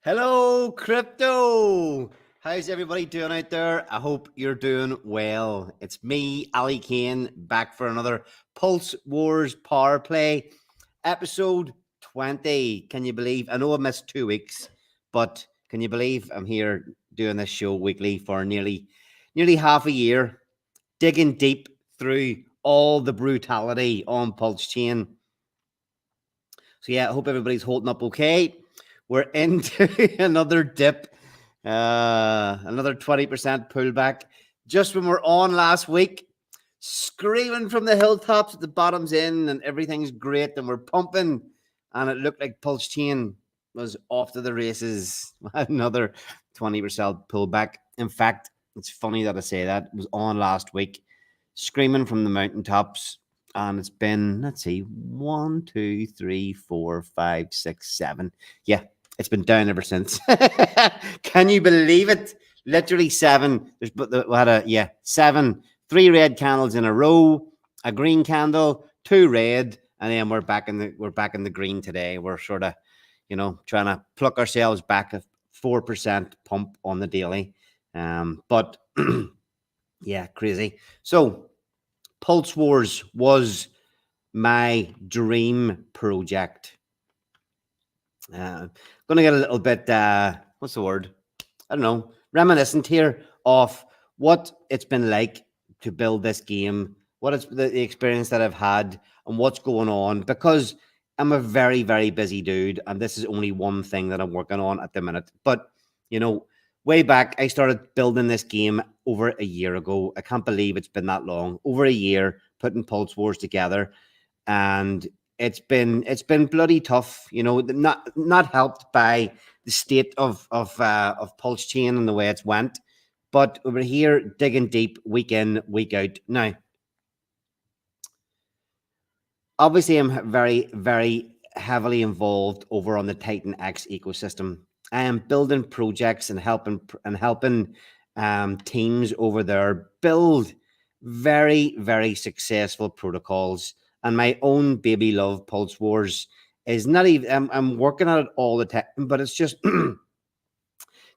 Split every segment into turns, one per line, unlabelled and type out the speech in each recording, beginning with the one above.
Hello, crypto. How's everybody doing out there? I hope you're doing well. It's me, Ali Kane, back for another Pulse Wars Power Play, episode 20. Can you believe? I know I missed 2 weeks, but can you believe I'm here doing this show weekly for nearly half a year, digging deep through all the brutality on Pulse Chain. So yeah, I hope everybody's holding up okay. We're into another dip, another 20% pullback. Just when we're on last week, screaming from the hilltops that the bottom's in and everything's great and we're pumping, and it looked like Pulse Chain was off to the races. Another 20% pullback. In fact, it's funny that I say that. It was on last week, screaming from the mountaintops. And it's been, let's see, 1, 2, 3, 4, 5, 6, 7. Yeah, it's been down ever since. Can you believe it? Literally 7. We had 7, 3 red candles in a row, a green candle, 2 red, and then we're back in the green today. We're sort of, trying to pluck ourselves back a 4% pump on the daily. But yeah, crazy. So Pulse Wars was my dream project. Going to get a little bit, what's the word? I don't know, reminiscent here of what it's been like to build this game, what it's the experience that I've had, and what's going on. Because I'm a very, very busy dude, and this is only one thing that I'm working on at the minute. But way back, I started building this game over a year ago. I can't believe it's been that long. Over a year putting Pulse Wars together, and it's been bloody tough. Not helped by the state of Pulse Chain and the way it's went. But we're here digging deep week in, week out. Now, obviously, I'm very, very heavily involved over on the Titan X ecosystem. I am building projects and helping teams over there build very, very successful protocols. And my own baby love, Pulse Wars, is not even. I'm working on it all the time, but it's just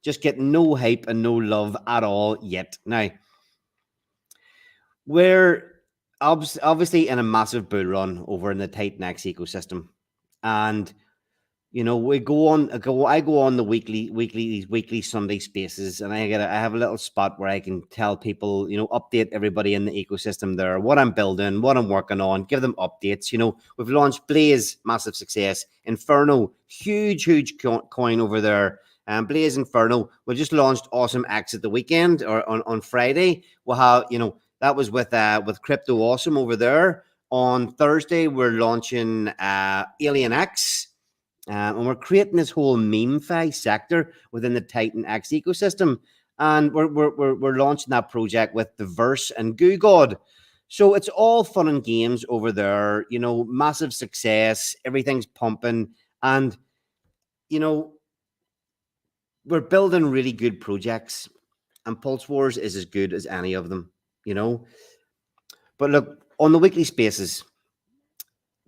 just getting no hype and no love at all yet. Now, we're obviously in a massive bull run over in the Titan X ecosystem, and we go on. I go on the weekly Sunday spaces, and I have a little spot where I can tell people, update everybody in the ecosystem there, what I'm building, what I'm working on, give them updates. We've launched Blaze, massive success. Inferno, huge coin over there. Blaze Inferno, we just launched Awesome X at the weekend or on Friday. We'll have, that was with Crypto Awesome over there. On Thursday, we're launching Alien X. And we're creating this whole meme-fi sector within the Titan X ecosystem. And we're launching that project with the Verse and Goo God. So it's all fun and games over there, massive success, everything's pumping. And, we're building really good projects. And Pulse Wars is as good as any of them, But look, on the weekly spaces,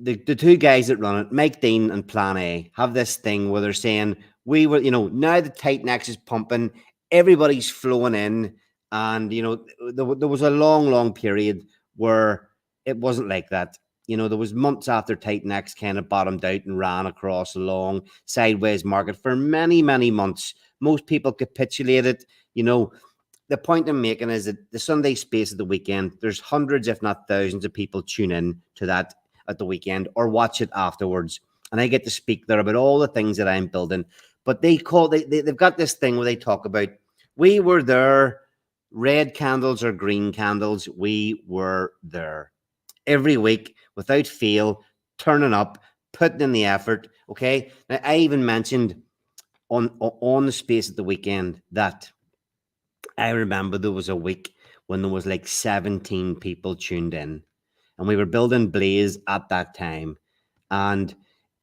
the two guys that run it, Mike Dean and Plan A, have this thing where they're saying, now the Titan X is pumping, everybody's flowing in. And, there was a long period where it wasn't like that. There was months after Titan X kind of bottomed out and ran across a long sideways market for many, many months. Most people capitulated. The point I'm making is that the Sunday space of the weekend, there's hundreds, if not thousands, of people tune in to that at the weekend or watch it afterwards. And I get to speak there about all the things that I'm building. But they've got this thing where they talk about, we were there, red candles or green candles, we were there. Every week, without fail, turning up, putting in the effort, okay? Now, I even mentioned on the space at the weekend that I remember there was a week when there was like 17 people tuned in. And we were building Blaze at that time. And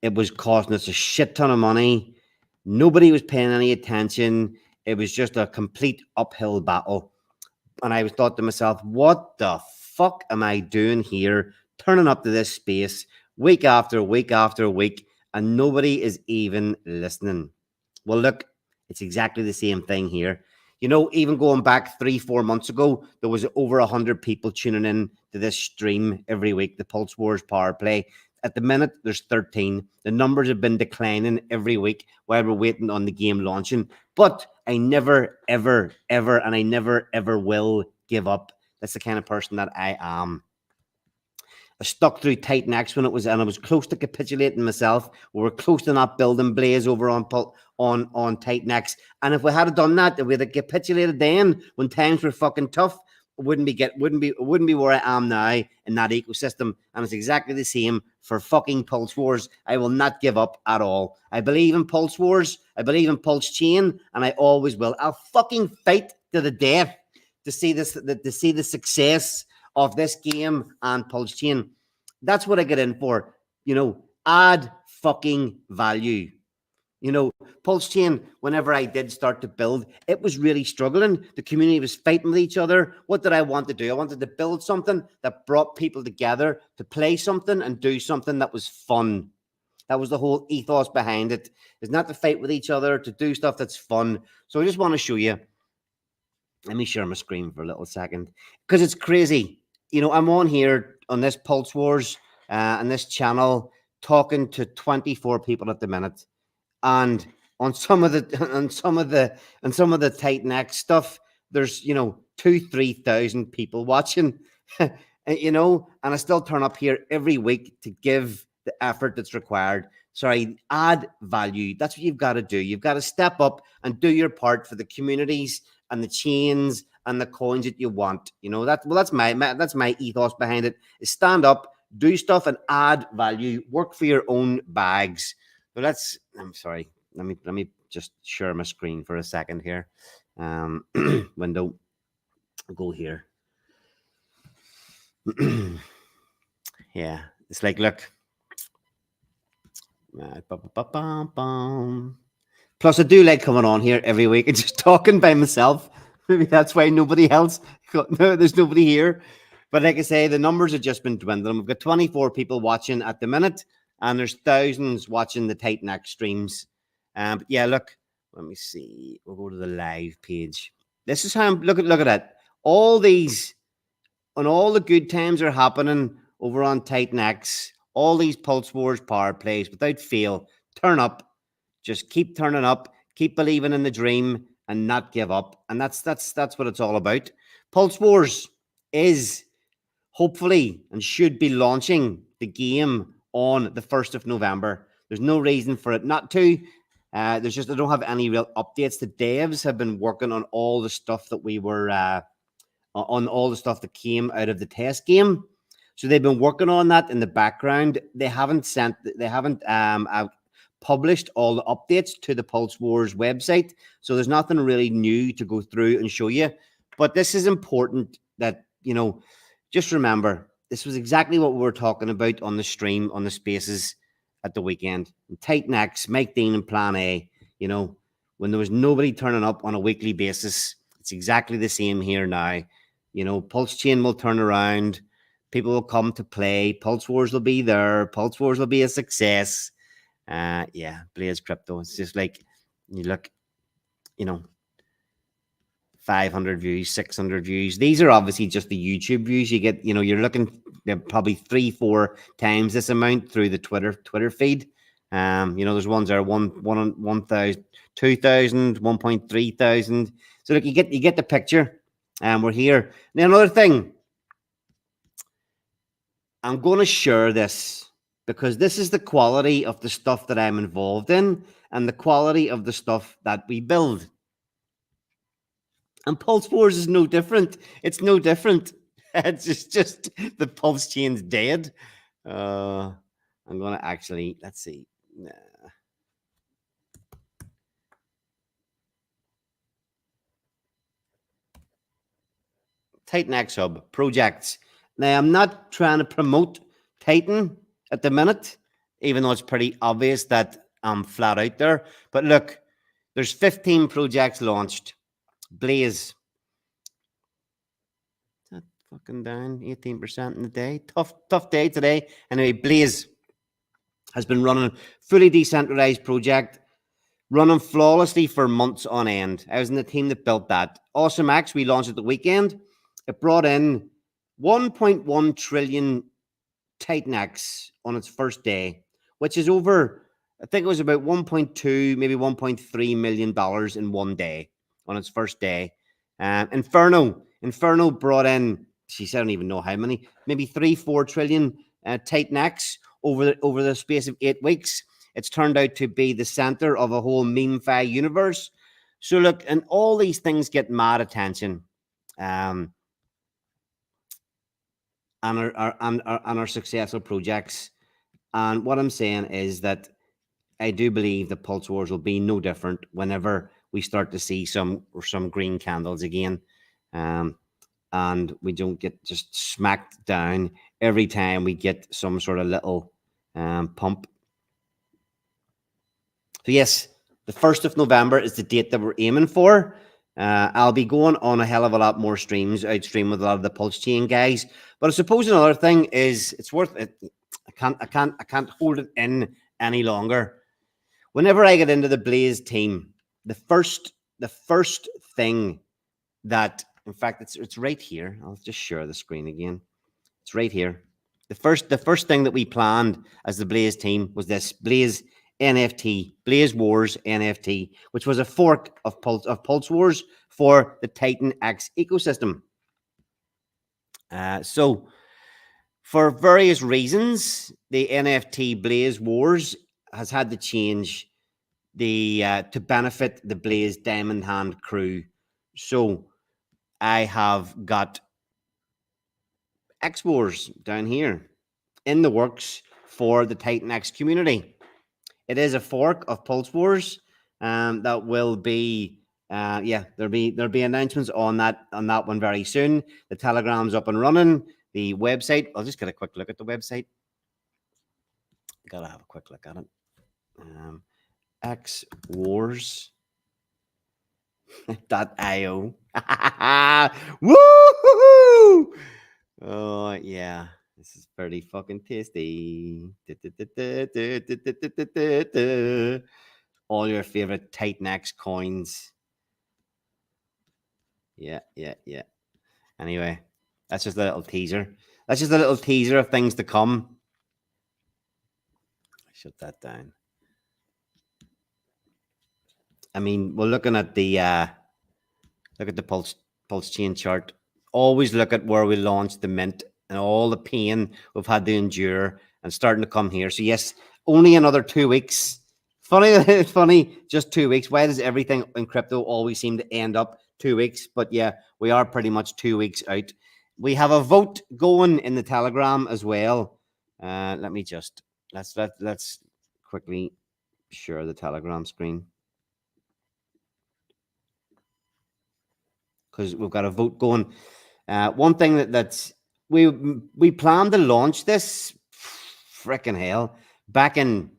it was costing us a shit ton of money. Nobody was paying any attention. It was just a complete uphill battle. And I thought to myself, what the fuck am I doing here? Turning up to this space week after week after week. And nobody is even listening. Well, look, it's exactly the same thing here. You know, even going back 3-4 months ago, there was over 100 people tuning in to this stream every week, the Pulse Wars Power Play. At the minute, there's 13. The numbers have been declining every week while we're waiting on the game launching. But I never, ever, ever, and I never, ever will give up. That's the kind of person that I am. I stuck through Titan X when it was, and I was close to capitulating myself. We were close to not building Blaze over on Titan X. And if we had done that, if we had capitulated then when times were fucking tough, wouldn't be where I am now in that ecosystem. And it's exactly the same for fucking Pulse Wars. I will not give up at all. I believe in Pulse Wars. I believe in Pulse Chain, and I always will. I'll fucking fight to the death to see the success of this game and Pulse Chain. That's what I get in for. You know, add fucking value. You know, Pulse Chain, whenever I did start to build, it was really struggling. The community was fighting with each other. What did I want to do? I wanted to build something that brought people together to play something and do something that was fun. That was the whole ethos behind it. It's not to fight with each other, to do stuff that's fun. So I just want to show you. Let me share my screen for a little second because it's crazy. You know, I'm on here on this Pulse Wars and this channel talking to 24 people at the minute. And on some of the Titan X stuff, there's 2,000-3,000 people watching, you know, and I still turn up here every week to give the effort that's required. Sorry, add value. That's what you've got to do. You've got to step up and do your part for the communities and the chains and the coins that you want. You know, that's my ethos behind it. Is stand up, do stuff, and add value. Work for your own bags. But I'm sorry. Let me just share my screen for a second here. Window. Go here. Yeah, it's like, look. Plus, I do like coming on here every week and just talking by myself. Maybe that's why nobody else. There's nobody here. But like I say, the numbers have just been dwindling. We've got 24 people watching at the minute, and there's thousands watching the Titan X streams. But yeah, look. Let me see. We'll go to the live page. This is how look at it. All these, and all the good times are happening over on Titan X. All these Pulse Wars power plays without fail. Turn up. Just keep turning up. Keep believing in the dream and not give up. And that's what it's all about. Pulse Wars is hopefully and should be launching the game on the 1st of November. There's no reason for it not to. There's just, I don't have any real updates. The devs have been working on all the stuff that we were, on all the stuff that came out of the test game. So they've been working on that in the background. They haven't published all the updates to the Pulse Wars website. So there's nothing really new to go through and show you. But this is important that, you know, just remember, this was exactly what we were talking about on the stream, on the spaces at the weekend. Titan X, Mike Dean and Plan A, you know, when there was nobody turning up on a weekly basis. It's exactly the same here now. You know, Pulse Chain will turn around. People will come to play. Pulse Wars will be there. Pulse Wars will be a success. Yeah, Blaze Crypto. It's just like, you look, you know, 500 views, 600 views. These are obviously just the YouTube views. You get, you know, you're looking probably 3-4 times this amount through the Twitter feed. You know, there's ones that are 1,000, 2,000, 1.3 thousand. So look, you get the picture. And we're here. Now, another thing, I'm going to share this because this is the quality of the stuff that I'm involved in and the quality of the stuff that we build. And Pulse Wars is no different. It's no different. It's just the Pulse Chain's dead. I'm going to actually, let's see. Titan X Hub projects. Now, I'm not trying to promote Titan at the minute, even though it's pretty obvious that I'm flat out there. But look, there's 15 projects launched. Blaze. Is that fucking down 18% in the day? Tough day today. Anyway, Blaze has been running a fully decentralized project running flawlessly for months on end. I was in the team that built that. Awesome X, we launched at the weekend. It brought in 1.1 trillion Titan X on its first day, which is over, I think it was about 1.2, maybe $1.3 million in one day on its first day. Inferno brought in, I don't even know how many, maybe 3-4 trillion Titan X over the space of 8 weeks. It's turned out to be the center of a whole meme-fi universe. So look, and all these things get mad attention. And our successful projects. And what I'm saying is that I do believe the Pulse Wars will be no different whenever we start to see some green candles again. And we don't get just smacked down every time we get some sort of little pump. So yes, the 1st of November is the date that we're aiming for. I'll be going on a hell of a lot more streams, outstream with a lot of the Pulse Chain guys. But I suppose another thing is it's worth it. I can't hold it in any longer. Whenever I get into the Blaze team, the first thing that, in fact, it's right here. I'll just share the screen again. It's right here. The first thing that we planned as the Blaze team was this Blaze NFT, Blaze Wars NFT, which was a fork of Pulse Wars for the Titan X ecosystem. So for various reasons, the NFT Blaze Wars has had to change to benefit the Blaze Diamond Hand crew. So I have got X Wars down here in the works for the Titan X community. It is a fork of Pulse Wars that will be there'll be announcements on that one very soon. The Telegram's up and running. The website, I'll just get a quick look at the website. Gotta have a quick look at it. X Wars .io. Woo! Oh yeah, this is pretty fucking tasty. All your favorite Titan X coins. Yeah. Anyway, that's just a little teaser. That's just a little teaser of things to come. Shut that down. I mean, we're looking at the Pulse Chain chart. Always look at where we launched the mint and all the pain we've had to endure and starting to come here. So yes, only another 2 weeks. Funny, just 2 weeks. Why does everything in crypto always seem to end up 2 weeks? But yeah, we are pretty much 2 weeks out. We have a vote going in the Telegram as well. Let's quickly share the Telegram screen, because we've got a vote going. One thing that's we planned to launch this freaking hell back in,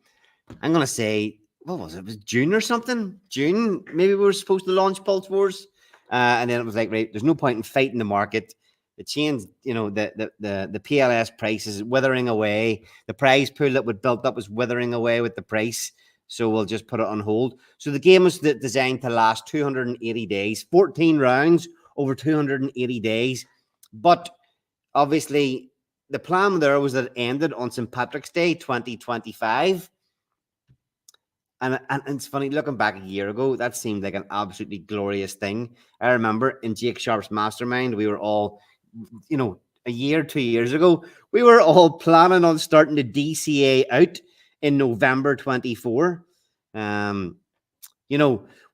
I'm gonna say, what was it? It was June or something. June, maybe we were supposed to launch Pulse Wars, and then it was like, right, there's no point in fighting the market. The chains, the PLS price is withering away. The prize pool that would built up was withering away with the price. So we'll just put it on hold. So the game was designed to last 280 days, 14 rounds over 280 days. But obviously, the plan there was that it ended on St. Patrick's Day 2025. And it's funny, looking back a year ago, that seemed like an absolutely glorious thing. I remember in Jake Sharp's mastermind, we were all, a year, 2 years ago, we were all planning on starting the DCA out in November 24. We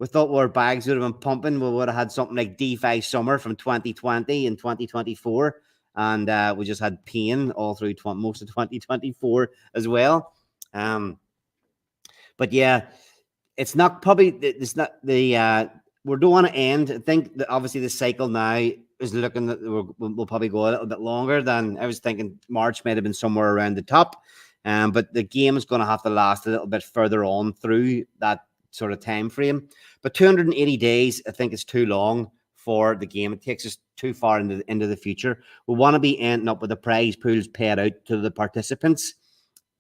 thought our bags would have been pumping. We would have had something like DeFi Summer from 2020 and 2024. And we just had pain all through most of 2024 as well. But yeah, it's not probably, it's not the, we don't want to end. I think that obviously the cycle now is looking that we'll probably go a little bit longer than I was thinking. March might have been somewhere around the top. But the game is going to have to last a little bit further on through that sort of time frame. But 280 days, I think, is too long for the game. It takes us too far into the future. We want to be ending up with the prize pools paid out to the participants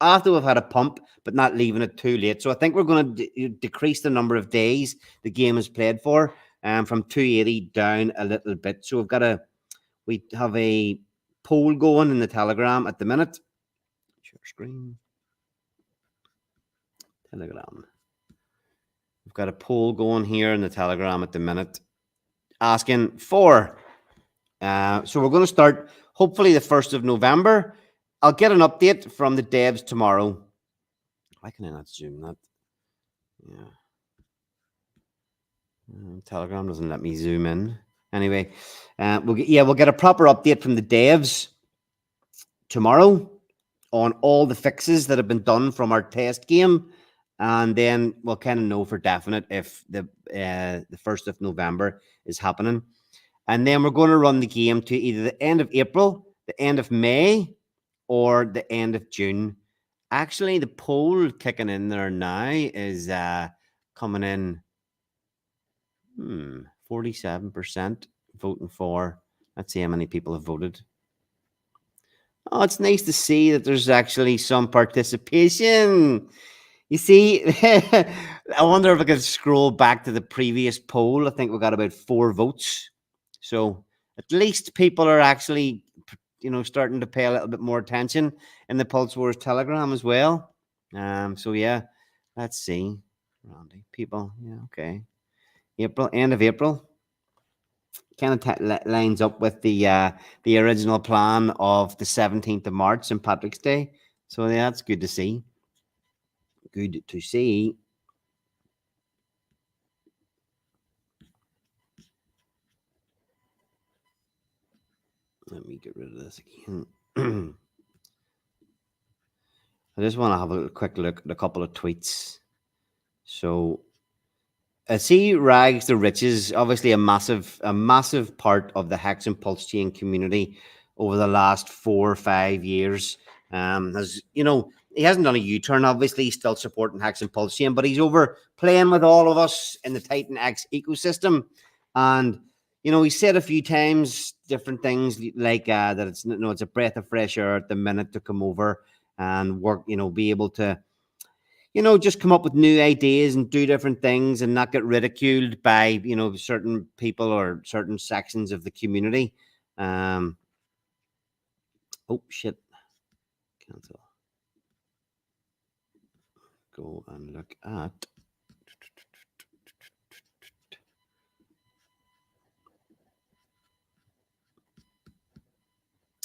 after we've had a pump, but not leaving it too late. So I think we're going to decrease the number of days the game is played for, from 280 down a little bit. So we have a poll going in the Telegram at the minute. Share screen. Telegram. We've got a poll going here in the Telegram at the minute, asking for. So we're going to start hopefully the 1st of November. I'll get an update from the devs tomorrow. Why can I not zoom that? Yeah. Telegram doesn't let me zoom in. Anyway, we'll get a proper update from the devs tomorrow on all the fixes that have been done from our test game, and then we'll kind of know for definite if the 1st of November is happening. And then we're going to run the game to either the end of April, the end of May, or the end of June. Actually, the poll kicking in there now is coming in 47% voting for. Let's see how many people have voted. Oh, it's nice to see that there's actually some participation. You see, I wonder if I could scroll back to the previous poll. I think we got about 4 votes. So at least people are actually, starting to pay a little bit more attention in the Pulse Wars Telegram as well. So yeah, let's see. Randy, people, yeah, okay. April, end of April. Kind of lines up with the original plan of the 17th of March, St. Patrick's Day. So yeah, that's good to see. Good to see. Let me get rid of this again. I just want to have a quick look at a couple of tweets. So I see Rags to Riches, obviously a massive part of the Hex and Pulse Chain community over the last 4 or 5 years. He hasn't done a U-turn, obviously. He's still supporting Hex and Pulse Chain, but he's over playing with all of us in the Titan X ecosystem. And, he said a few times different things like that it's a breath of fresh air at the minute to come over and work, be able to, just come up with new ideas and do different things and not get ridiculed by, certain people or certain sections of the community. Oh, shit. Cancel. Go and look at.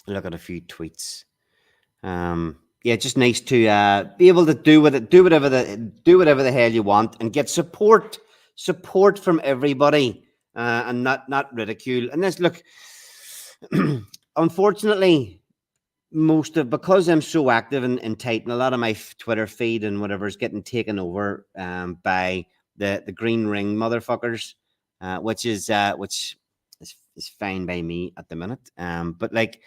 Look at a few tweets. Yeah, just nice to be able to do whatever the hell you want and get support from everybody, and not ridicule. And this, look, unfortunately, because I'm so active in Titan, a lot of my Twitter feed and whatever is getting taken over by the green ring motherfuckers, which is fine by me at the minute. But like,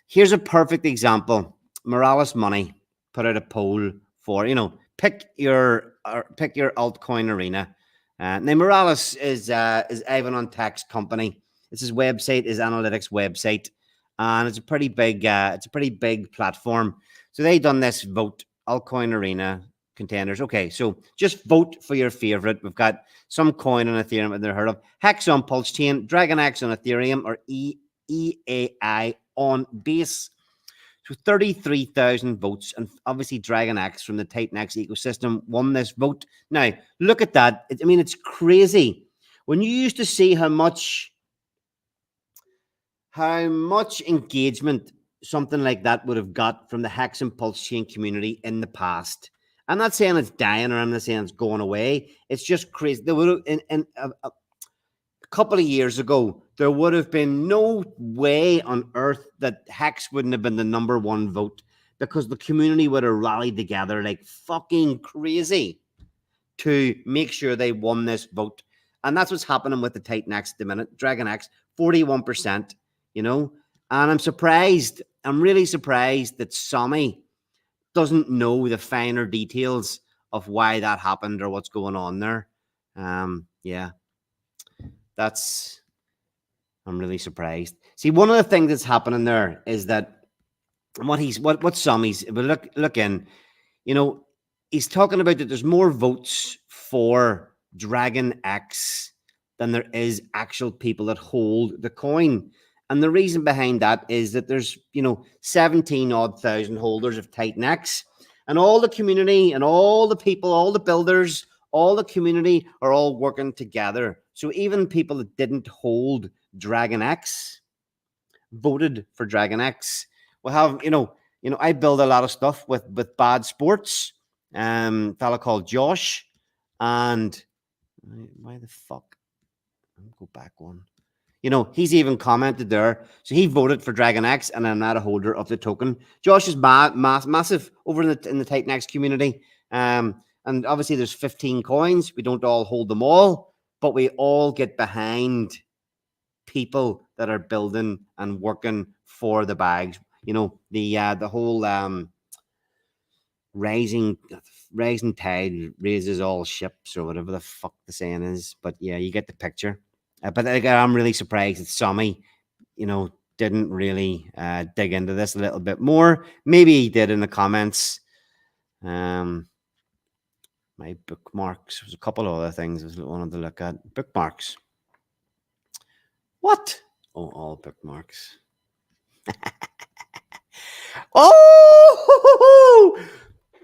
here's a perfect example. Morales Money put out a poll for, pick your altcoin arena. Now Morales is Ivan on Tax company. It's his website, his analytics website, and it's a pretty big platform. So they done this vote, altcoin arena contenders. Okay, so just vote for your favorite. We've got some coin on Ethereum that they've heard of, Hex on Pulse Chain, Dragon X on Ethereum, or EAI on Base. So 33,000 votes, and obviously Dragon X from the Titan X ecosystem won this vote. Now, look at that. It's crazy. When you used to see how much engagement something like that would have got from the Hex and Pulse Chain community in the past. I'm not saying it's dying, or I'm not saying it's going away. It's just crazy. There would have, a couple of years ago, there would have been no way on earth that Hex wouldn't have been the number 1 vote, because the community would have rallied together like fucking crazy to make sure they won this vote. And that's what's happening with the Titan X at the minute. Dragon X, 41%, and I'm surprised. I'm really surprised that Sammy doesn't know the finer details of why that happened or what's going on there. Yeah. I'm really surprised. See, one of the things that's happening there is that what Sammy's, but look in, You know, he's talking about that there's more votes for Dragon X than there is actual people that hold the coin. And the reason behind that is that there's, 17 odd thousand holders of Titan X, and all the community and all the people, all the builders, all the community are all working together. So even people that didn't hold Dragon X voted for Dragon X. We have, I build a lot of stuff with Bad Sports, fella called Josh, and why the fuck? I'll go back one. He's even commented there. So he voted for Dragon X, and I'm not a holder of the token. Josh is massive over in the Titan X community. And obviously there's 15 coins. We don't all hold them all, but we all get behind people that are building and working for the bags. The whole rising tide raises all ships, or whatever the fuck the saying is. But yeah, you get the picture. But I'm really surprised that Sammy, didn't really dig into this a little bit more. Maybe he did in the comments. My bookmarks. There's a couple of other things I wanted to look at. Bookmarks. What? Oh, all bookmarks. Oh,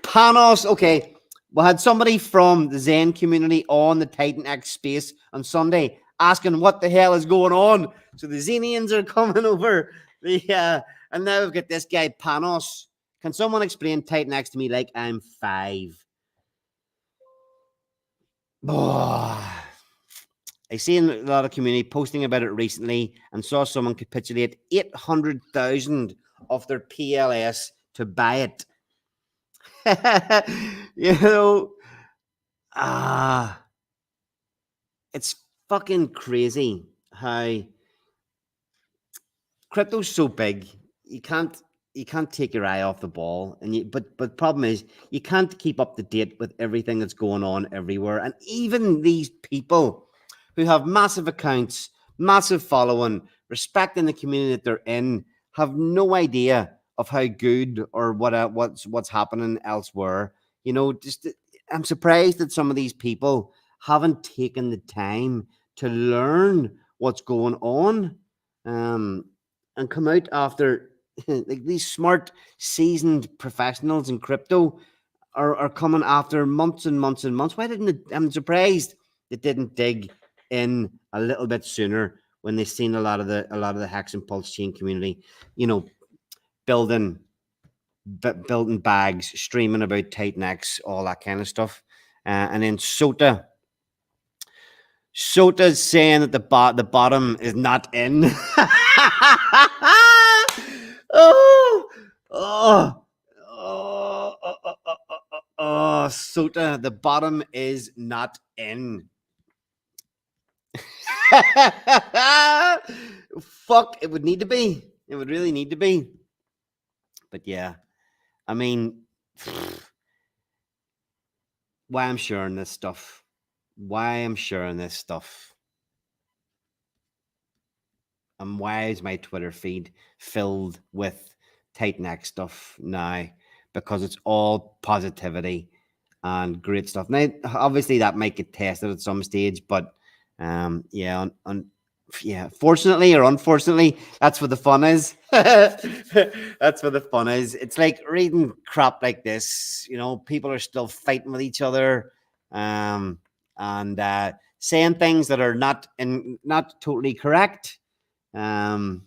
Panos. Okay. We had somebody from the Zen community on the Titan X space on Sunday asking what the hell is going on. So the Zenians are coming over. And now we've got this guy, Panos. Can someone explain Titan X to me like I'm 5? Oh. I seen a lot of community posting about it recently and saw someone capitulate 800,000 of their PLS to buy it. It's fucking crazy how crypto's so big. You can't take your eye off the ball, but the problem is you can't keep up to date with everything that's going on everywhere. And even these people who have massive accounts, massive following, respecting the community that they're in, have no idea of how good or what's happening elsewhere. I'm surprised that some of these people haven't taken the time to learn what's going on, and come out after like these smart, seasoned professionals in crypto are coming after months and months and months. Why didn't it? I'm surprised they didn't dig in a little bit sooner when they've seen a lot of the Hex and Pulse chain community, building bags, streaming about Titan X, all that kind of stuff. And then Sota's saying that the bottom is not in. Sota, the bottom is not in. Fuck, it would need to be. It would really need to be. But yeah, I mean, why I'm sharing this stuff. And why is my Twitter feed filled with Titan X stuff now? Because it's all positivity and great stuff. Now, obviously, that might get tested at some stage, but fortunately or unfortunately, that's what the fun is. That's what the fun is. It's like reading crap like this. People are still fighting with each other, and saying things that are not totally correct. And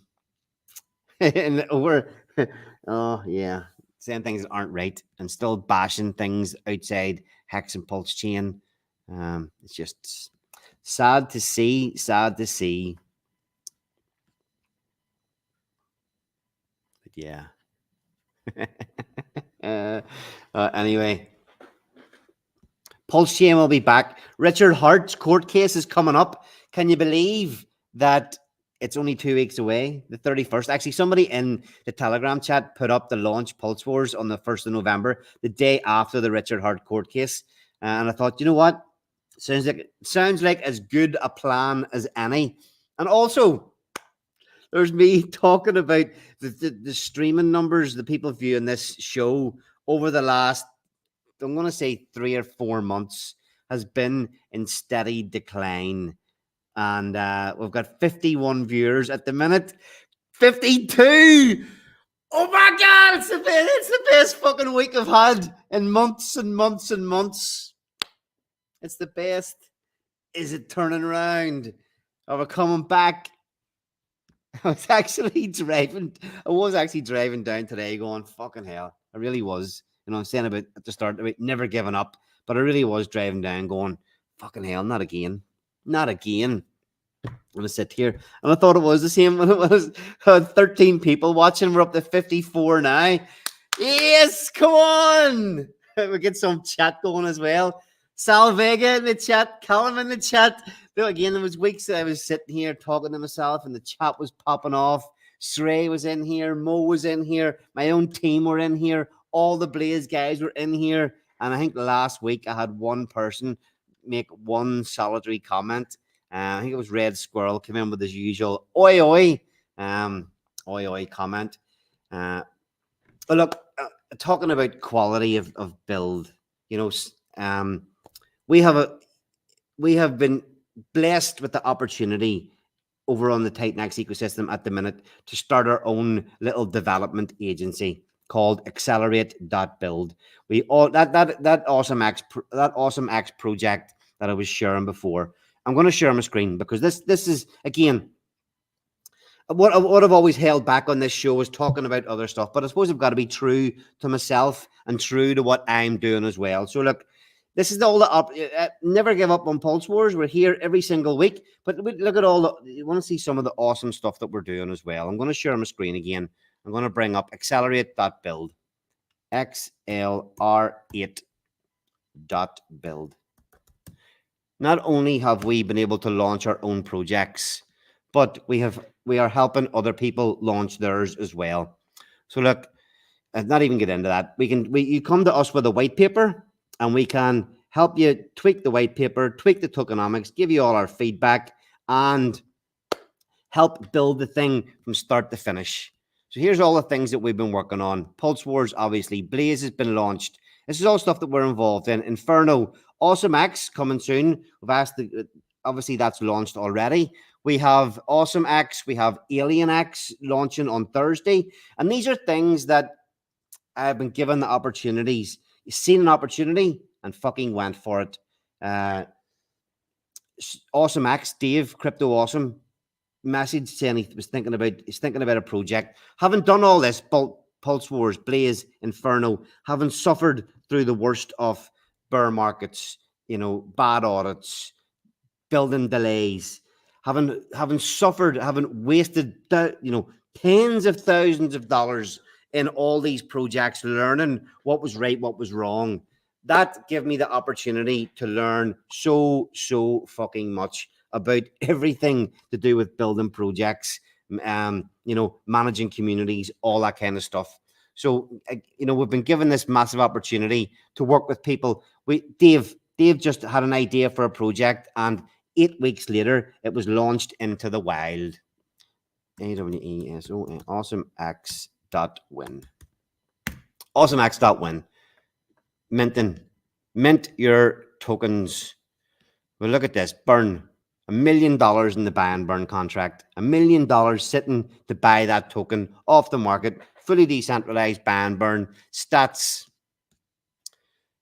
saying things that aren't right and still bashing things outside Hex and Pulse chain. It's just sad to see. But yeah. Anyway, Pulse chain will be back. Richard Hart's court case is coming up. Can you believe that? It's only 2 weeks away, the 31st. Actually, somebody in the Telegram chat put up the launch Pulse Wars on the 1st of November, the day after the Richard Hart court case. And I thought, you know what? Sounds like as good a plan as any. And also, there's me talking about the streaming numbers, the people viewing this show over the last I'm going to say 3 or 4 months, has been in steady decline. And we've got 51 viewers at the minute. 52! Oh my God, it's the best fucking week I've had in months and months and months. It's the best. Is it turning around? Are we coming back? I was actually driving down today going, fucking hell. I really was. I'm saying about at the start about never giving up, but I really was driving down going, fucking hell, not again. Not again. I'm gonna sit here. And I thought it was the same when it was 13 people watching. We're up to 54 now. Yes, come on. We get some chat going as well. Sal Vega in the chat, Callum in the chat. Again, there was weeks that I was sitting here talking to myself and the chat was popping off. Sray was in here, Mo was in here, my own team were in here, all the Blaze guys were in here. And I think last week I had one person make one solitary comment. I think it was Red Squirrel came in with his usual oi oi, oi oi comment. But look, talking about quality of build, we have been blessed with the opportunity over on the Titan X ecosystem at the minute to start our own little development agency called Accelerate.build. We all that awesome X project that I was sharing before. I'm going to share my screen because this is again what I've always held back on this show is talking about other stuff, but I suppose I've got to be true to myself and true to what I'm doing as well. So look, this is all the never give up on Pulse Wars. We're here every single week, but look at you want to see some of the awesome stuff that we're doing as well. I'm going to share my screen again. I'm going to bring up Accelerate.build, XLR8.build. Not only have we been able to launch our own projects, but we are helping other people launch theirs as well. So look, not even get into that. You come to us with a white paper and we can help you tweak the white paper, tweak the tokenomics, give you all our feedback and help build the thing from start to finish. So here's all the things that we've been working on. Pulse Wars, obviously. Blaze has been launched. This is all stuff that we're involved in. Inferno, Awesome X coming soon. We've asked, obviously that's launched already. We have Awesome X. We have Alien X launching on Thursday. And these are things that I've been given the opportunities. You've seen an opportunity and fucking went for it. Awesome X, Dave, Crypto Awesome, message saying he's thinking about a project. Having done all this, Pulse Wars, Blaze, Inferno, having suffered through the worst of bear markets, bad audits, building delays, having suffered, having wasted, tens of thousands of dollars in all these projects, learning what was right, what was wrong. That gave me the opportunity to learn so fucking much about everything to do with building projects, managing communities, all that kind of stuff. So, we've been given this massive opportunity to work with people. Dave just had an idea for a project, and 8 weeks later, it was launched into the wild. AWESON, AwesomeX.win. AwesomeX.win. Mint your tokens. Well, look at this. Burn $1 million in the buy and burn contract. $1 million sitting to buy that token off the market. Fully decentralized buy and burn. Stats.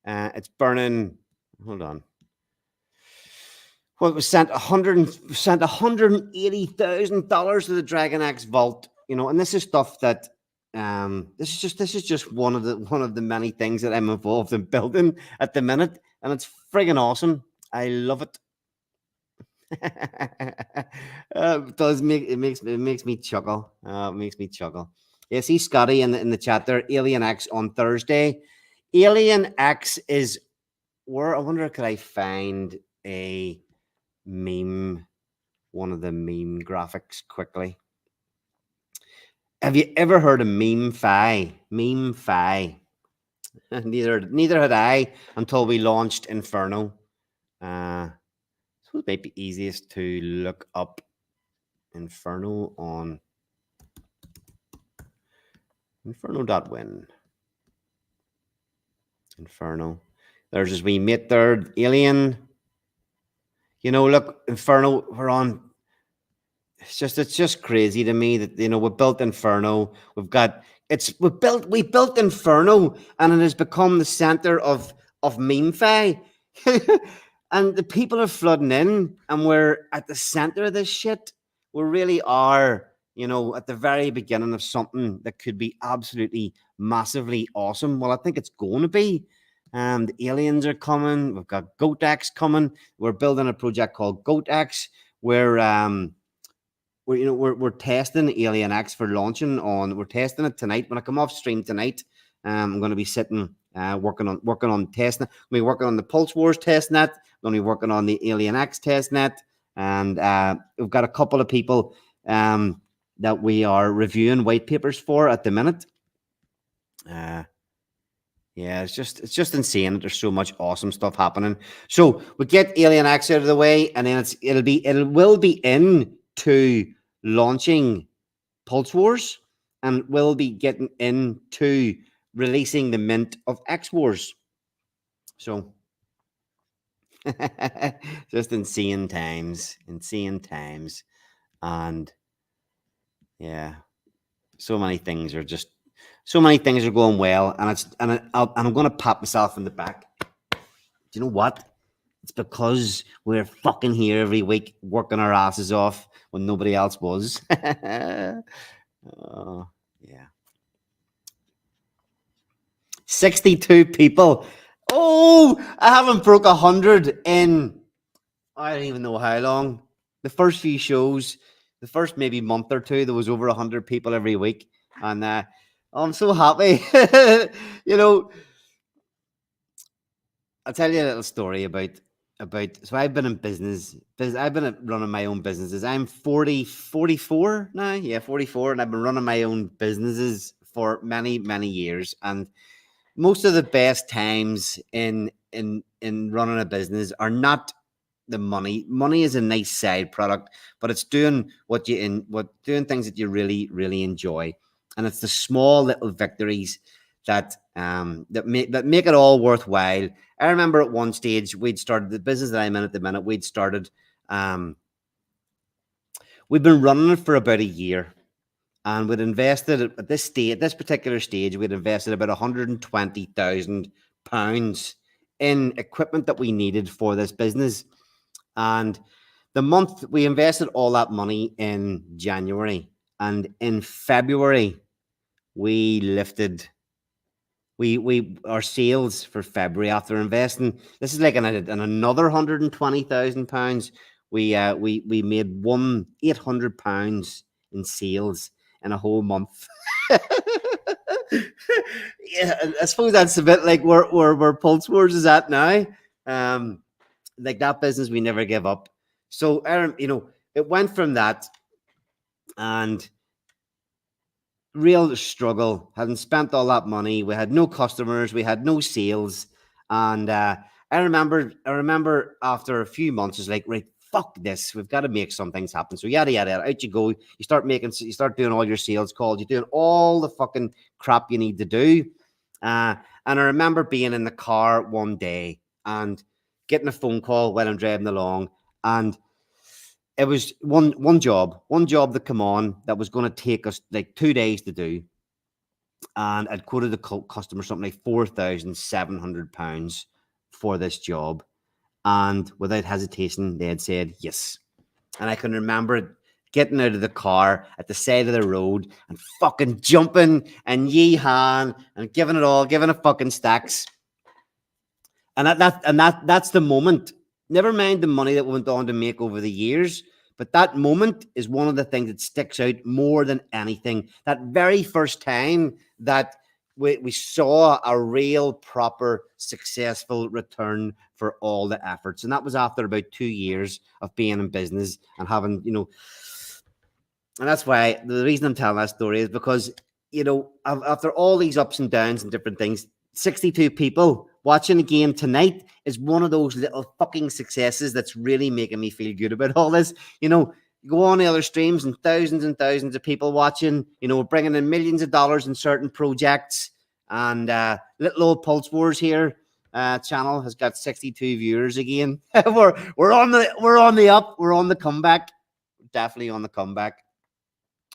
It's burning. Hold on. Well, it was sent $180,000 to the Dragon X vault. And this is stuff that this is just one of the many things that I'm involved in building at the minute, and it's friggin' awesome. I love it. It makes me chuckle. It makes me chuckle. Yeah, see Scotty in the chat there. Alien X on Thursday. Alien X is where I wonder could I find a meme, one of the meme graphics quickly. Have you ever heard of MemeFi? MemeFi. Neither had I until we launched Inferno. So it might be easiest to look up Inferno on Inferno.win. Inferno. There's his wee mate there, Alien. Look, Inferno, we're on. It's just crazy to me that we built Inferno. We built Inferno, and it has become the center of MemeFi. And the people are flooding in, and we're at the center of this shit. We really are, at the very beginning of something that could be absolutely massively awesome. Well, I think it's going to be. The aliens are coming. We've got GoatX coming. We're building a project called GoatX, where we're testing Alien X for launching on. We're testing it tonight. When I come off stream tonight, I'm going to be sitting working on testing. I'm going to be working on the Pulse Wars testnet. I'm going to be working on the Alien X testnet, and we've got a couple of people that we are reviewing white papers for at the minute. Yeah, it's just insane that there's so much awesome stuff happening. So we get Alien X out of the way, and then it will be into launching Pulse Wars, and we'll be getting into releasing the mint of X Wars. So just insane times, and yeah, so many things are going well, and I'm going to pat myself in the back. Do you know what? It's because we're fucking here every week working our asses off when nobody else was. Oh, yeah. 62 people. Oh, I haven't broke 100 in, I don't even know how long. The first few shows, the first maybe month or two, there was over 100 people every week. And I'm so happy. I'll tell you a little story about so I've been in business. I've been running my own businesses. I'm 44 now. Yeah, 44, and I've been running my own businesses for many, many years. And most of the best times in running a business are not the money. Money is a nice side product, but it's doing doing things that you really, really enjoy. And it's the small little victories that make it all worthwhile. I remember at one stage we'd started the business that I'm in at the minute. We'd been running it for about a year, and we'd invested at this particular stage, we'd invested about £120,000 in equipment that we needed for this business. And the month we invested all that money in January, and in February we lifted our sales for February after investing. This is like another £120,000. We made £800 in sales in a whole month. Yeah, I suppose that's a bit like where Pulse Wars is at now. Like that business, we never give up. So it went from that, and real struggle, having spent all that money. We had no customers, we had no sales. And I remember after a few months, it's like, right, fuck this, we've got to make some things happen. So yada yada, out you go. You start doing all your sales calls, you're doing all the fucking crap you need to do. And I remember being in the car one day and getting a phone call when I'm driving along, and it was one job that come on that was going to take us like 2 days to do, and I'd quoted the customer something like £4,700 for this job, and without hesitation they had said yes. And I can remember getting out of the car at the side of the road and fucking jumping and yee-hawing and giving it fucking stacks. And that's the moment. Never mind the money that we went on to make over the years, but that moment is one of the things that sticks out more than anything. That very first time that we saw a real, proper, successful return for all the efforts. And that was after about 2 years of being in business and having, and that's why the reason I'm telling that story is because, after all these ups and downs and different things, 62 people watching the game tonight is one of those little fucking successes that's really making me feel good about all this. You go on the other streams and thousands of people watching, bringing in millions of dollars in certain projects. And little old Pulse Wars here channel has got 62 viewers again. we're on the up. We're on the comeback. Definitely on the comeback.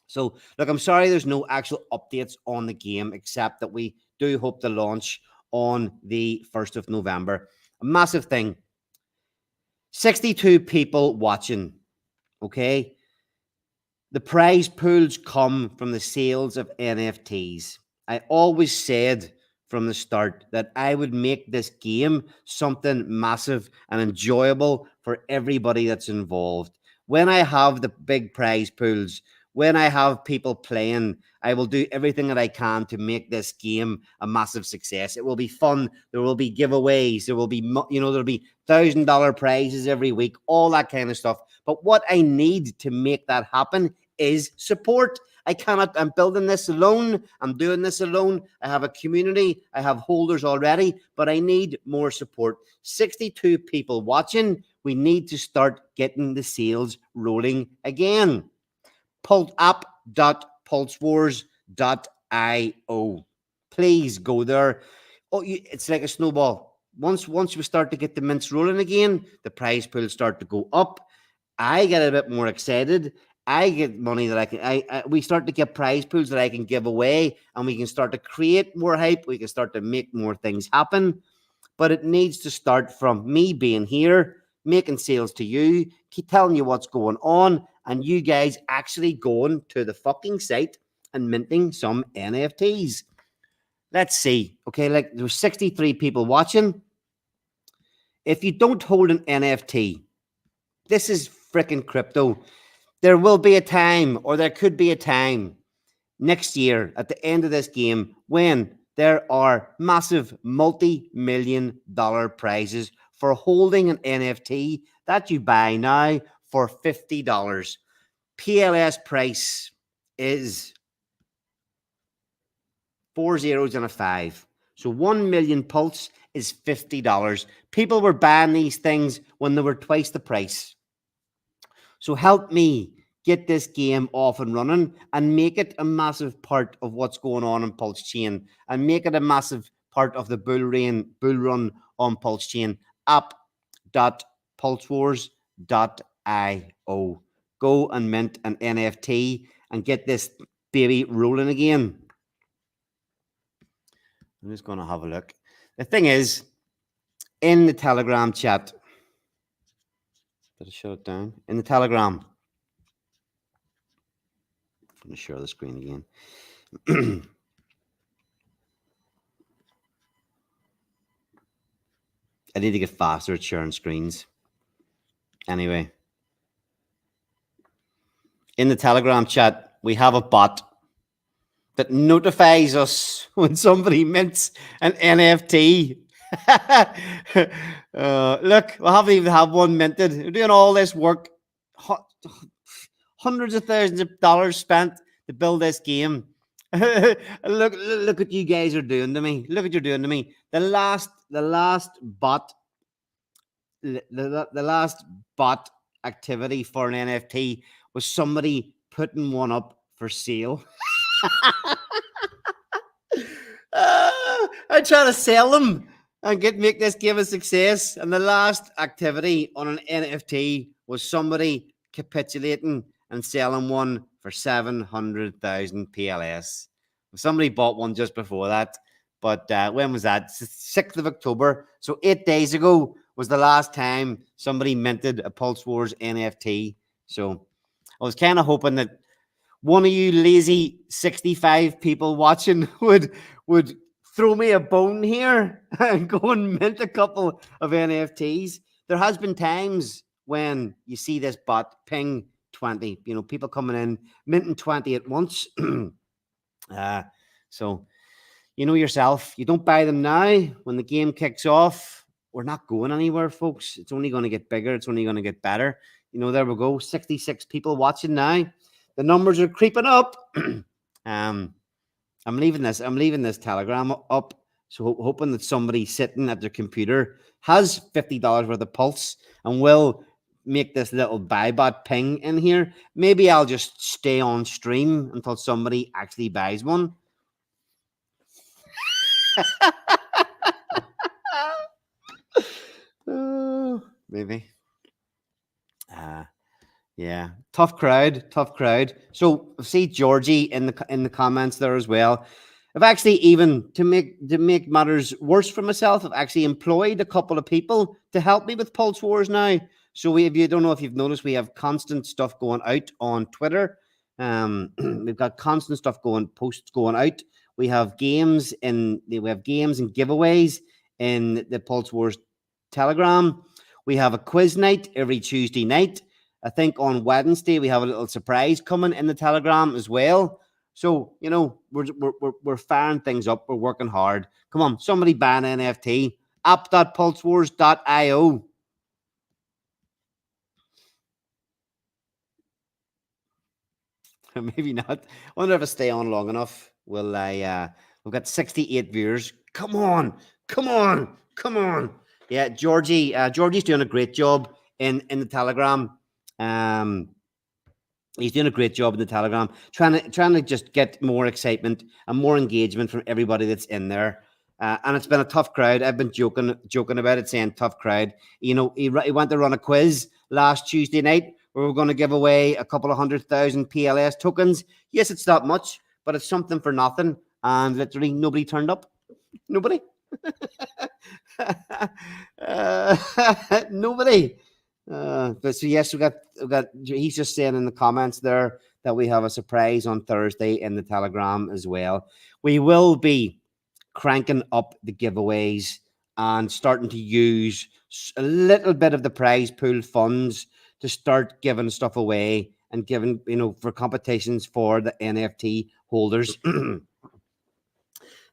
So look, I'm sorry there's no actual updates on the game, except that we do hope to launch on the 1st of November. A massive thing. 62 people watching. Okay. The prize pools come from the sales of NFTs. I always said from the start that I would make this game something massive and enjoyable for everybody that's involved. When I have the big prize pools, when I have people playing, I will do everything that I can to make this game a massive success. It will be fun. There will be giveaways. There will be, there'll be $1,000 prizes every week, all that kind of stuff. But what I need to make that happen is support. I'm building this alone. I'm doing this alone. I have a community. I have holders already, but I need more support. 62 people watching. We need to start getting the sales rolling again. app.pulsewars.io. Please go there. It's like a snowball. Once we start to get the mints rolling again, the prize pools start to go up. I get a bit more excited. I get money that we start to get prize pools that I can give away, and we can start to create more hype. We can start to make more things happen. But it needs to start from me being here, making sales to you, keep telling you what's going on, and you guys actually going to the fucking site and minting some NFTs. Let's see. Okay, like there's 63 people watching. If you don't hold an NFT, this is freaking crypto. There will be a time, or there could be a time next year at the end of this game when there are massive multi-million-dollar prizes for holding an NFT that you buy now for $50. PLS price is 4 zeros and a 5. So 1 million pulse is $50. People were buying these things when they were twice the price. So help me get this game off and running and make it a massive part of what's going on in Pulse Chain, and make it a massive part of the bull run on Pulse Chain. app.pulsewars.io. Go and mint an NFT and get this baby rolling again. I'm just going to have a look. The thing is, in the Telegram chat, did I shut it down? In the Telegram, I'm going to share the screen again. I need to get faster at sharing screens. Anyway, in the Telegram chat, we have a bot that notifies us when somebody mints an NFT. Look, we haven't even had one minted. We're doing all this work, hundreds of thousands of dollars spent to build this game. look what you guys are doing to me. Look what you're doing to me. The last bot, the last bot activity for an NFT was somebody putting one up for sale. I try to sell them and make this game a success. And the last activity on an NFT was somebody capitulating and selling one for 700,000 PLS. Somebody bought one just before that. But when was that? 6th of October. So 8 days ago was the last time somebody minted a Pulse Wars NFT. So I was kind of hoping that one of you lazy 65 people watching would throw me a bone here and go and mint a couple of NFTs. There has been times when you see this bot ping 20, people coming in, minting 20 at once. So you know yourself, you don't buy them now. When the game kicks off, we're not going anywhere, folks. It's only going to get bigger. It's only going to get better. There we go. 66 people watching now. The numbers are creeping up. I'm leaving this Telegram up. So hoping that somebody sitting at their computer has $50 worth of pulse and will make this little buy bot ping in here. Maybe I'll just stay on stream until somebody actually buys one. Oh, maybe. Uh, yeah, tough crowd, tough crowd. So see Georgie in the comments there as well. I've actually even to make matters worse for myself, I've actually employed a couple of people to help me with Pulse Wars now. So if you don't know if you've noticed, we have constant stuff going out on Twitter. We've got constant stuff posts going out. We have games and giveaways in the Pulse Wars Telegram. We have a quiz night every Tuesday night. I think on Wednesday we have a little surprise coming in the Telegram as well. So we're firing things up. We're working hard. Come on, somebody ban NFT. App.pulsewars.io. Maybe not. I wonder if I stay on long enough. Will I? We've got 68 viewers. Come on, come on, come on. Yeah, Georgie. Georgie's doing a great job in the Telegram. Um, he's doing a great job in the Telegram, trying to just get more excitement and more engagement from everybody that's in there. And it's been a tough crowd. I've been joking about it, saying tough crowd. He went to run a quiz last Tuesday night where we're going to give away a couple of 100,000 PLS tokens. Yes, it's not much, but it's something for nothing. And literally nobody turned up. Nobody. Nobody. But so yes, we got. He's just saying in the comments there that we have a surprise on Thursday in the Telegram as well. We will be cranking up the giveaways and starting to use a little bit of the prize pool funds to start giving stuff away and giving for competitions for the NFT holders.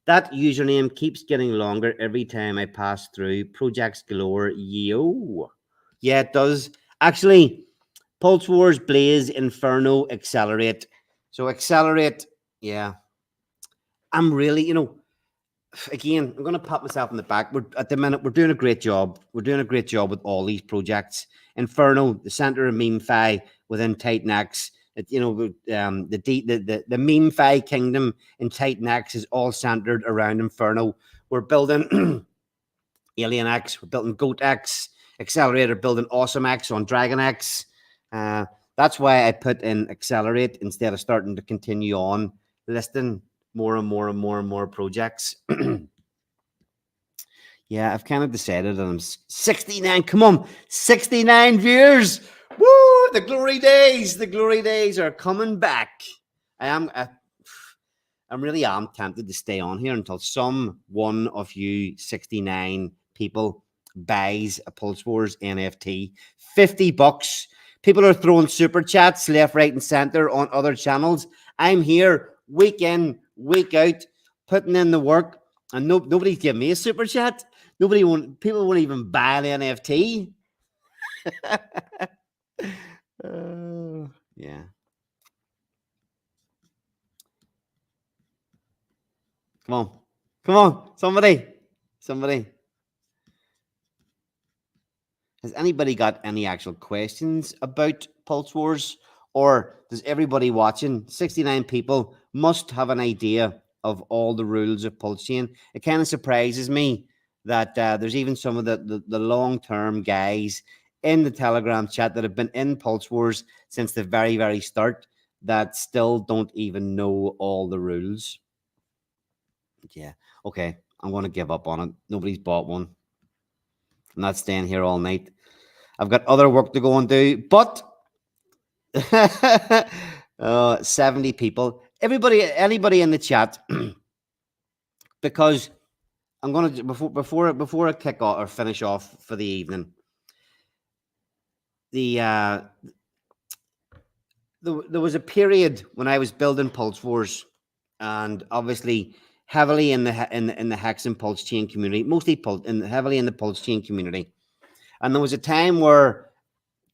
That username keeps getting longer every time I pass through Projects Galore. Yo. Yeah, it does. Actually, Pulse Wars, Blaze, Inferno, Accelerate. So Accelerate, yeah. I'm really, again, I'm going to pat myself on the back. At the minute, we're doing a great job. We're doing a great job with all these projects. Inferno, the center of MemeFi within Titan X. The MemeFi kingdom in Titan X is all centered around Inferno. We're building Alien X, we're building Goat X, Accelerator, building Awesome X on Dragon X. That's why I put in Accelerate instead of starting to continue on listing more and more and more and more projects. Yeah, I've kind of decided that I'm 69. Come on, 69 viewers. Woo! The glory days. The glory days are coming back. I'm really am tempted to stay on here until some one of you 69 people buys a Pulse Wars NFT. $50. People are throwing super chats left, right, and center on other channels. I'm here week in, week out, putting in the work, and nobody's giving me a super chat. People won't even buy an NFT. Yeah. Come on. Come on. Somebody. Has anybody got any actual questions about Pulse Wars? Or does everybody watching, 69 people, must have an idea of all the rules of Pulse Chain? It kind of surprises me that there's even some of the long-term guys in the Telegram chat that have been in Pulse Wars since the very, very start that still don't even know all the rules. Yeah, okay, I'm going to give up on it. Nobody's bought one. I'm not staying here all night. I've got other work to go and do, but 70 people. Anybody in the chat, because I'm going to before I kick off or finish off for the evening. There was a period when I was building Pulse Wars, and obviously heavily in the Hex and Pulse Chain community, mostly heavily in the Pulse Chain community, and there was a time where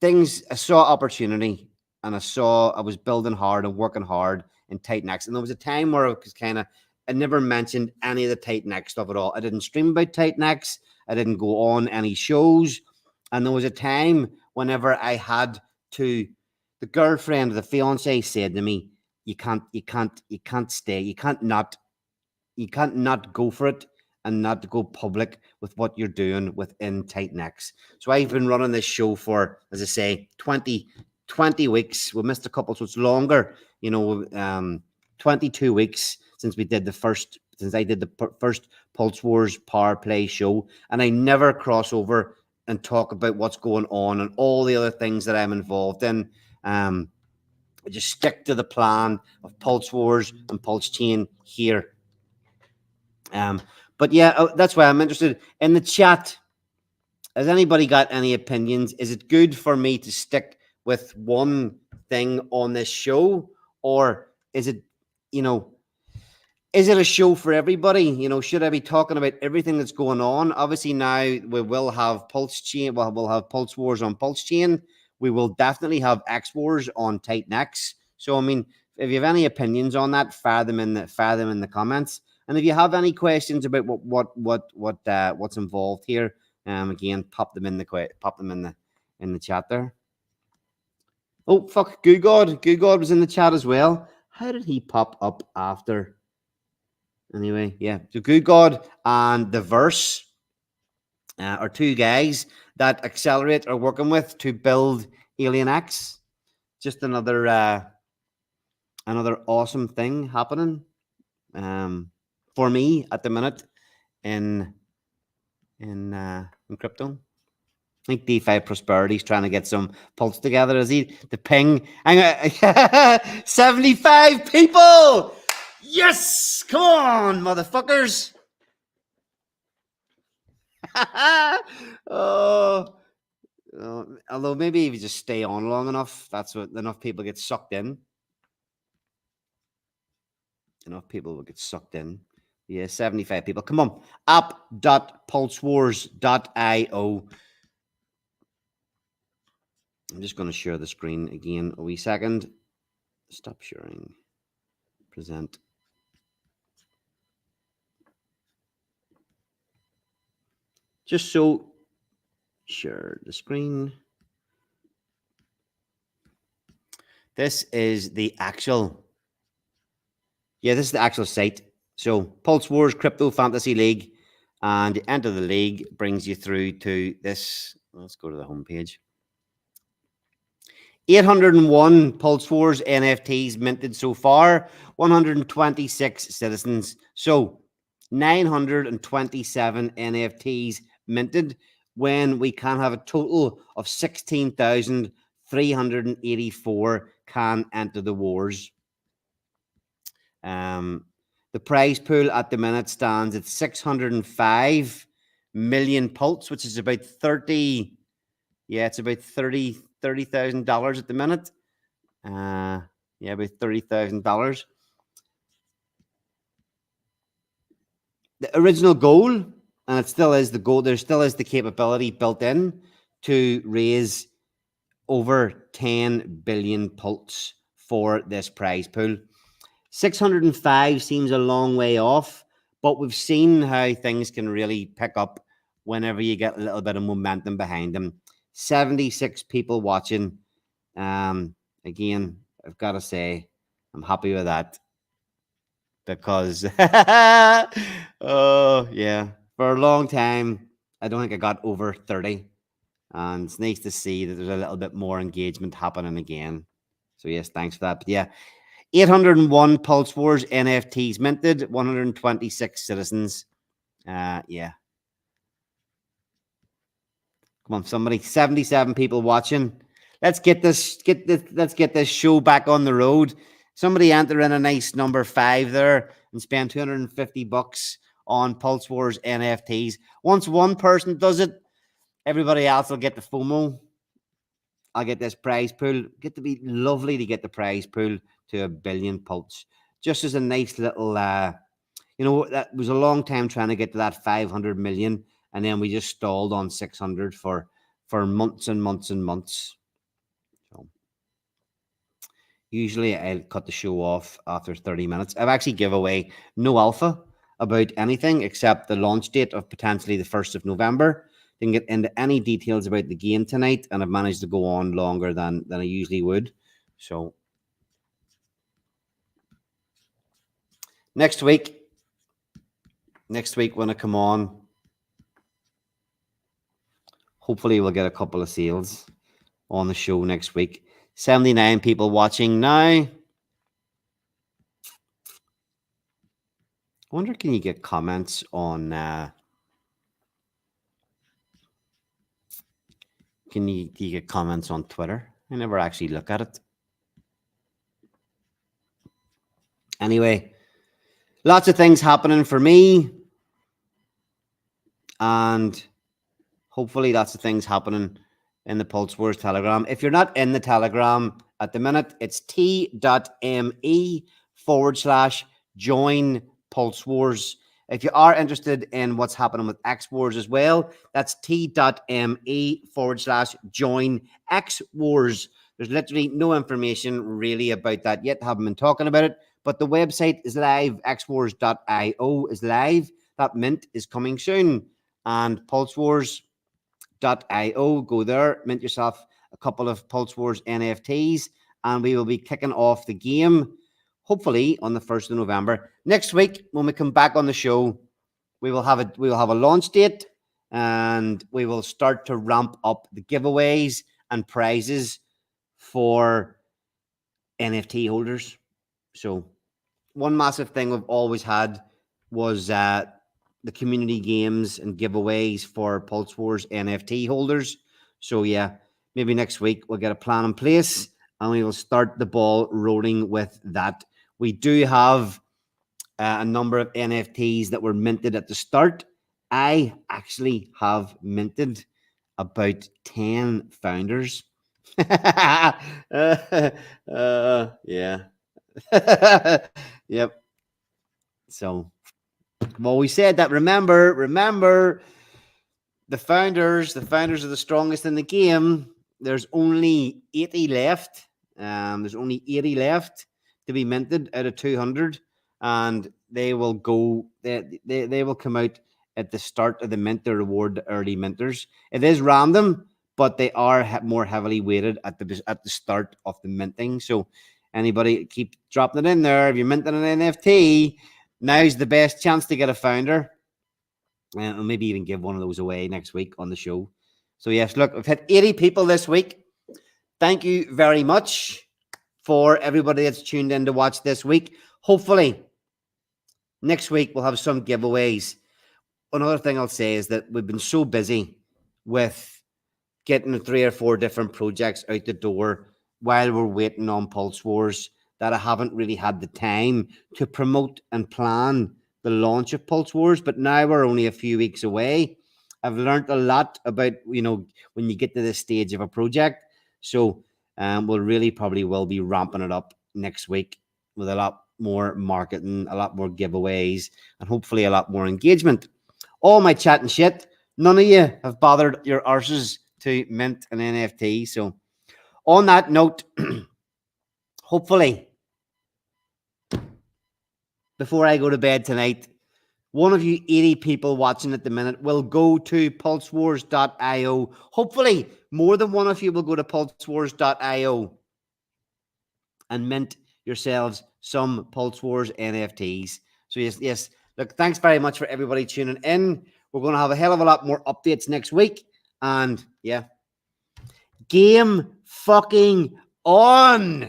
I saw opportunity, and I was building hard and working hard in Titan X, and there was a time where I never mentioned any of the Titan X stuff at all. I didn't stream about Titan X. I didn't go on any shows, and there was a time whenever I had to. The girlfriend, the fiance, said to me, "You can't stay. You can't not go for it. and not to go public with what you're doing within Titan X. So I've been running this show for, as I say, 20 weeks. We missed a couple, so it's longer, 22 weeks since I did the first Pulse Wars Power Play show, and I never cross over and talk about what's going on and all the other things that I'm involved in. I just stick to the plan of Pulse Wars and Pulse Chain here. But yeah, that's why I'm interested in the chat. Has anybody got any opinions? Is it good for me to stick with one thing on this show, or is it, is it a show for everybody? Should I be talking about everything that's going on? Obviously, now we will have Pulse Chain. Well, we'll have Pulse Wars on Pulse Chain. We will definitely have X Wars on Titan X. So, I mean, if you have any opinions on that, fire them in the comments. And if you have any questions about what's involved here, again, pop them in the chat there. Oh fuck, Goo God was in the chat as well. How did he pop up after? Anyway, yeah. So Goo God and the Verse are two guys that Accelerate are working with to build Alien X. Just another awesome thing happening for me at the minute in crypto. I think DeFi Prosperity is trying to get some pulse together. Is he the ping? 75 people. Yes, come on, motherfuckers. Although maybe if you just stay on long enough, that's what enough people get sucked in. Enough people will get sucked in. Yeah, 75 people. Come on. app.pulsewars.io. I'm just going to share the screen again a wee second. Stop sharing. Present. Just so share the screen. This is the actual. Yeah, this is the actual site. So Pulse Wars Crypto Fantasy League, and the enter the league brings you through to this. Let's go to the homepage. 801 Pulse Wars NFTs minted so far, 126 citizens. So 927 NFTs minted when we can have a total of 16,384 can enter the wars. The prize pool at the minute stands at 605 million pulse, which is about 30. Yeah, it's about $30,000 at the minute. Yeah, about $30,000. The original goal, and it still is the goal, there still is the capability built in to raise over 10 billion pulse for this prize pool. 605 seems a long way off, but we've seen how things can really pick up whenever you get a little bit of momentum behind them. 76 people watching. Again, I've got to say, I'm happy with that because, oh yeah, for a long time, I don't think I got over 30, and it's nice to see that there's a little bit more engagement happening again. So yes, thanks for that. But yeah, 801 Pulse Wars NFTs minted, 126 citizens. Yeah. Come on, somebody. 77 people watching. Let's get this show back on the road. Somebody enter in a nice number 5 there and spend $250 on Pulse Wars NFTs. Once one person does it, everybody else will get the FOMO. I'll get this prize pool. Get to be lovely to get the prize pool to 1 billion pulse. Just as a nice little, that was a long time trying to get to that 500 million. And then we just stalled on 600 for months and months and months. So usually I'll cut the show off after 30 minutes. I've actually give away no alpha about anything except the launch date of potentially the 1st of November. Didn't get into any details about the game tonight, and I've managed to go on longer than I usually would. So next week next week when I come on, hopefully we'll get a couple of sales on the show next week. 79 people watching now. I wonder, can you get comments on do you get comments on Twitter? I never actually look at it. Anyway, lots of things happening for me, and hopefully lots of things happening in the Pulse Wars Telegram. If you're not in the Telegram at the minute, it's t.me/join Pulse Wars. If you are interested in what's happening with X Wars as well, that's t.me/join X Wars. There's literally no information really about that yet. Haven't been talking about it, but the website is live. xwars.io is live. That mint is coming soon. And pulsewars.io, go there, mint yourself a couple of Pulse Wars NFTs, and we will be kicking off the game hopefully on the 1st of November. Next week, when we come back on the show, we will have a launch date, and we will start to ramp up the giveaways and prizes for NFT holders. So one massive thing we've always had was the community games and giveaways for Pulse Wars NFT holders. So yeah, maybe next week we'll get a plan in place and we will start the ball rolling with that. We do have a number of NFTs that were minted at the start. I actually have minted about 10 founders. Yeah. Yep. So I've always said that. Remember, the founders are the strongest in the game. There's only 80 left. There's only 80 left to be minted out of 200, and they will go. They will come out at the start of the mint to reward the early minters. It is random, but they are more heavily weighted at the start of the minting. So anybody keep dropping it in there. If you're minting an NFT, now's the best chance to get a founder. And maybe even give one of those away next week on the show. So yes, look, we've had 80 people this week. Thank you very much for everybody that's tuned in to watch this week. Hopefully, next week we'll have some giveaways. Another thing I'll say is that we've been so busy with getting 3 or 4 different projects out the door while we're waiting on Pulse Wars that I haven't really had the time to promote and plan the launch of Pulse Wars. But now we're only a few weeks away. I've learned a lot about, when you get to this stage of a project. So we'll really probably will be ramping it up next week with a lot more marketing, a lot more giveaways, and hopefully a lot more engagement. All my chat and shit, none of you have bothered your arses to mint an NFT. So on that note, hopefully, before I go to bed tonight, one of you 80 people watching at the minute will go to pulsewars.io. Hopefully, more than one of you will go to pulsewars.io and mint yourselves some Pulse Wars NFTs. So yes. Look, thanks very much for everybody tuning in. We're going to have a hell of a lot more updates next week. And yeah, game fucking on.